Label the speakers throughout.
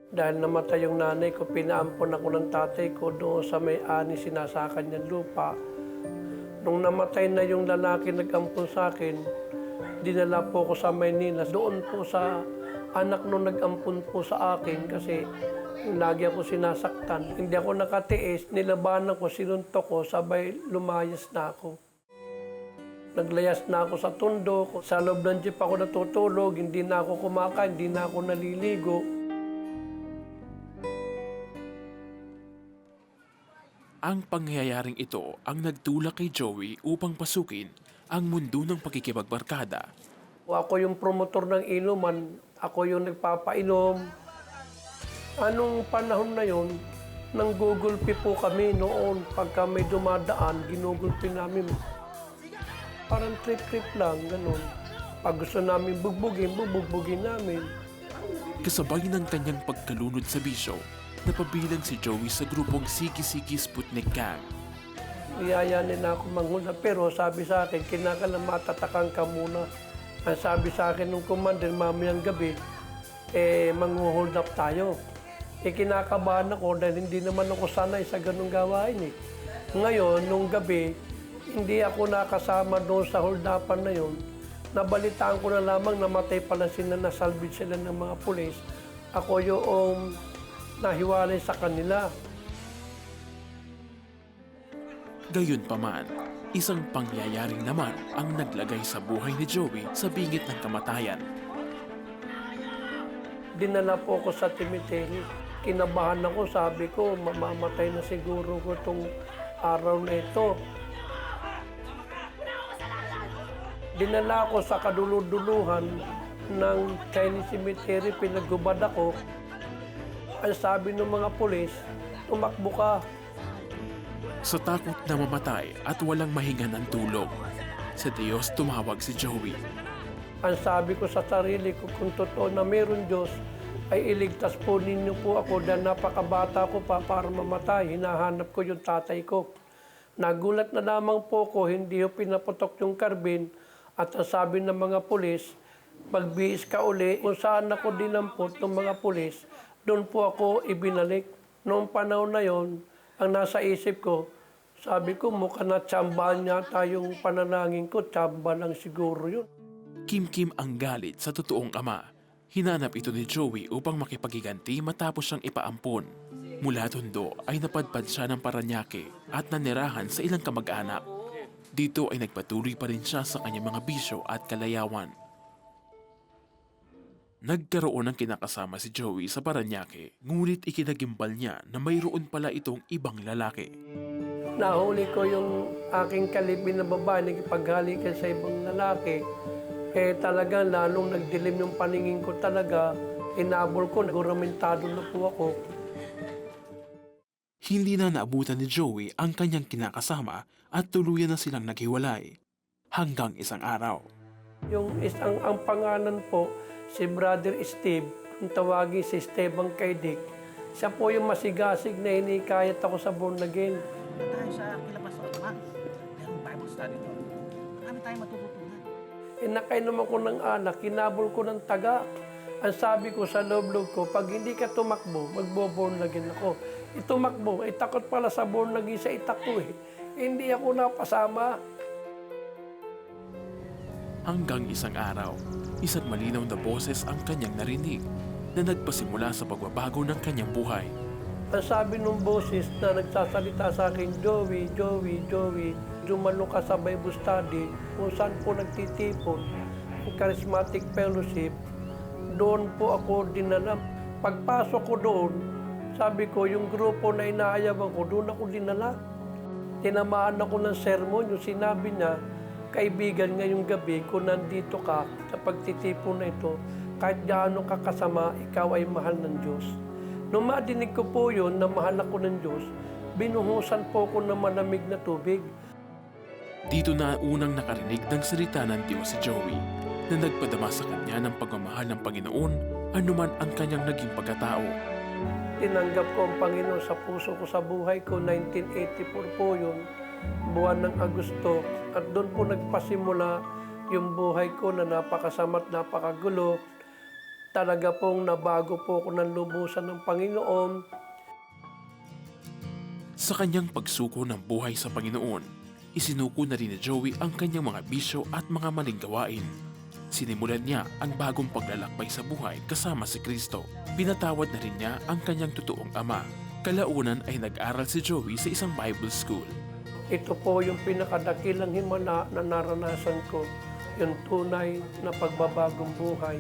Speaker 1: Dahil namatay yung nanay ko, pinaampon ako ng tatay ko doon sa may ani sinasakan niyang lupa. Nung namatay na yung lalaki nag-ampon sa akin, dinala po ko sa Maynila. Doon po sa anak nung nag-ampon po sa akin kasi lagi ako sinasaktan. Hindi ako nakatiis, nilabanan ko, sinuntok ko, sabay lumayas na ako. Naglayas na ako sa tundo, sa loob ng jeep ako natutulog, hindi na ako kumakain, hindi na ako naliligo.
Speaker 2: Ang pangyayaring ito ang nagtulak kay Joey upang pasukin ang mundo ng pakikipagbarkada.
Speaker 1: Ako yung promotor ng inuman, ako yung nagpapainom. Anong panahon na yon, nanggugulpi po kami noon. Pagka may dumadaan, ginugulpi namin. Parang trip-trip lang, ganun. Pag gusto namin bugbugin namin.
Speaker 2: Kasabay ng kanyang pagkalunod sa bisyo, napabilang si Joey sa grupong Siki-Siki Sputnik Gang.
Speaker 1: Iyayanin na ako manghula, pero sabi sa akin, kinakailangan matatakan ka muna. Ang sabi sa akin ng commander, mamayang gabi, manghuhold up tayo. Kinakabahan ako dahil hindi naman ako sanay sa ganung gawain. Ngayon, nung gabi, hindi ako nakasama doon sa hold upan na yon. Nabalitaan ko na lamang namatay pala sila, nasalvage sila ng mga pulis. Ako yung nahiwalay sa kanila.
Speaker 2: Gayunpaman, isang pangyayaring naman ang naglagay sa buhay ni Joey sa bingit ng kamatayan.
Speaker 1: Dinala po ako sa cemetery. Kinabahan ako, sabi ko, mamamatay na siguro ko itong araw na ito. Dinala ako sa kaduluduluhan ng Chinese cemetery, pinagubad ako. Ang sabi ng mga pulis, tumakbo ka.
Speaker 2: Sa takot na mamatay at walang mahinga ng tulog, sa Diyos tumawag si Joey.
Speaker 1: Ang sabi ko sa sarili ko, kung totoo na mayroon Diyos, ay iligtas po ninyo po ako dahil napakabata ko pa para mamatay. Hinahanap ko yung tatay ko. Nagulat na lamang po ko, hindi ko pinaputok yung karbin. At ang sabi ng mga pulis, magbihis ka uli. Kung saan ako dinampot ng mga pulis, doon po ako ibinalik. Noong panahon na yon, ang nasa isip ko, sabi ko, mukha na tsambahan yata yung pananangin ko. Tsamba lang siguro yun.
Speaker 2: Kimkim ang galit sa totoong ama. Hinanap ito ni Joey upang makipaghiganti matapos siyang ipaampon. Mula Tondo ay napadpad siya ng Paranaque at nanirahan sa ilang kamag-anak. Dito ay nagpatuloy pa rin siya sa kanyang mga bisyo at kalayawan. Nagkaroon ng kinakasama si Joey sa Paranaque, ngunit ikinagimbal niya na mayroon pala itong ibang lalaki.
Speaker 1: Nahuli ko yung aking kalibin na babae, nagipaghalikan sa ibang lalaki. Talaga lalong nagdilim yung paningin ko talaga. Inabol ko, naguramentado na po ako.
Speaker 2: Hindi na naabutan ni Joey ang kanyang kinakasama at tuluyan na silang naghiwalay. Hanggang isang araw.
Speaker 1: Yung ang pangalan po, si Brother Steve, kung tawagin si Esteban Kaidik. Siya po yung masigasig na hinikayat ako sa born again.
Speaker 3: Tayo sa Kilapasoran, ma'am. Merong Bible study doon. Marami tayong matututunan.
Speaker 1: Nakainom ako ng alak, kinabol ko ng taga. Ang sabi ko sa loob-loob ko, pag hindi ka tumakbo, magbo-born again ako. Tumakbo, takot pala sa born again sa itak ko . Hindi ako napasama.
Speaker 2: Hanggang isang araw, isang malinaw na boses ang kanyang narinig na nagpasimula sa pagbabago ng kanyang buhay.
Speaker 1: Ang sabi ng boses na nagsasalita sa akin, Joey, Joey, Joey, dumalo ka sa Bible study kung saan po nagtitipon ang charismatic fellowship. Doon po ako dinala. Pagpasok ko doon, sabi ko, yung grupo na inaayawan ko, doon ako dinala. Tinamaan ako ng sermon, yung sinabi niya, kaibigan, ngayong gabi, kung nandito ka sa pagtitipon na ito, kahit gaano ka kasama, ikaw ay mahal ng Diyos. Nung madinig ko po yun, na mahal ako ng Diyos, binuhusan po ko ng malamig na tubig.
Speaker 2: Dito na unang nakarinig ng salita ng Diyos si Joey na nagpadama sa kanya ng pagmamahal ng Panginoon anuman ang kanyang naging pagkatao.
Speaker 1: Tinanggap ko ang Panginoon sa puso ko, sa buhay ko. 1984 po yun, buwan ng Agosto. At doon po nagpasimula yung buhay ko na napakasama at napakagulo. Talaga pong nabago po ako ng lubusan ng Panginoon.
Speaker 2: Sa kanyang pagsuko ng buhay sa Panginoon, isinuko na rin ni Joey ang kanyang mga bisyo at mga maling gawain. Sinimulan niya ang bagong paglalakbay sa buhay kasama si Kristo. Pinatawad na rin niya ang kanyang totoong ama. Kalaunan ay nag-aral si Joey sa isang Bible school.
Speaker 1: Ito po yung pinakadakilang himala na naranasan ko. Yung tunay na pagbabagong buhay.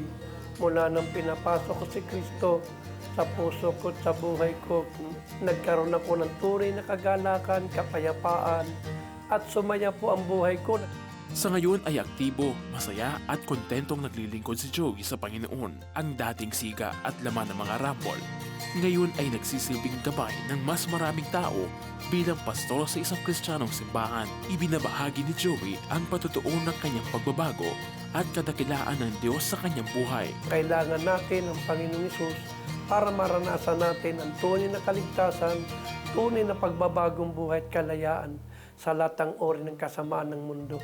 Speaker 1: Mula nang pinapasok ko si Kristo sa puso ko at sa buhay ko, nagkaroon ako ng tunay na kagalakan, kapayapaan, at sumaya po ang buhay ko.
Speaker 2: Sa ngayon ay aktibo, masaya at kontentong naglilingkod si Joey sa Panginoon. Ang dating siga at laman ng mga rambol, ngayon ay nagsisilbing gabay ng mas maraming tao bilang pastor sa isang Kristiyanong simbahan. Ibinabahagi ni Joey ang patutuon ng kanyang pagbabago at kadakilaan ng Diyos sa kanyang buhay.
Speaker 1: Kailangan natin ang Panginoong Hesus para maranasan natin ang tunay na kaligtasan, tunay na pagbabagong buhay at kalayaan sa lahat ng uri ng kasamaan ng mundo.